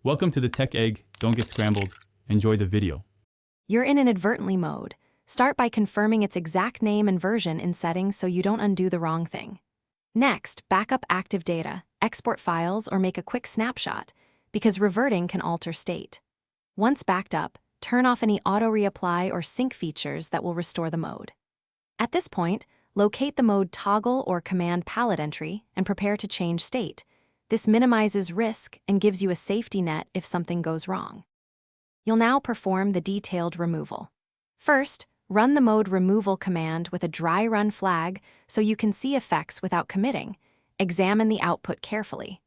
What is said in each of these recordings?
Welcome to the Tech Egg. Don't get scrambled. Enjoy the video. You're in inadvertently mode. Start by confirming its exact name and version in settings so you don't undo the wrong thing. Next, backup active data, export files, or make a quick snapshot, because reverting can alter state. Once backed up, turn off any auto reapply or sync features that will restore the mode. At this point, locate the mode toggle or command palette entry and prepare to change state. This minimizes risk and gives you a safety net if something goes wrong. You'll now perform the detailed removal. First, run the mode removal command with a dry run flag so you can see effects without committing. Examine the output carefully.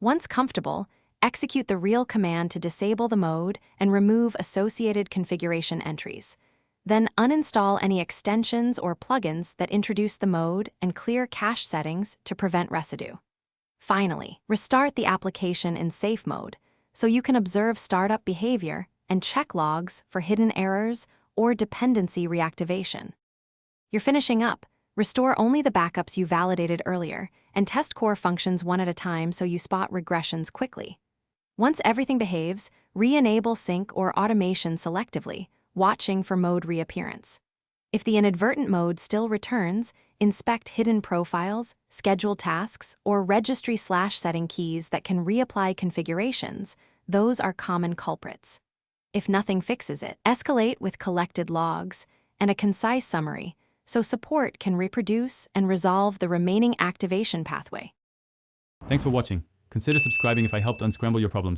Once comfortable, execute the real command to disable the mode and remove associated configuration entries. Then uninstall any extensions or plugins that introduce the mode and clear cache settings to prevent residue. Finally, restart the application in safe mode so you can observe startup behavior and check logs for hidden errors or dependency reactivation. You're finishing up. Restore only the backups you validated earlier and test core functions one at a time so you spot regressions quickly. Once everything behaves, re-enable sync or automation selectively, watching for mode reappearance. If the inadvertent mode still returns, inspect hidden profiles, scheduled tasks, or registry/setting keys that can reapply configurations. Those are common culprits. If nothing fixes it, escalate with collected logs and a concise summary so support can reproduce and resolve the remaining activation pathway. Thanks for watching. Consider subscribing if I helped unscramble your problems.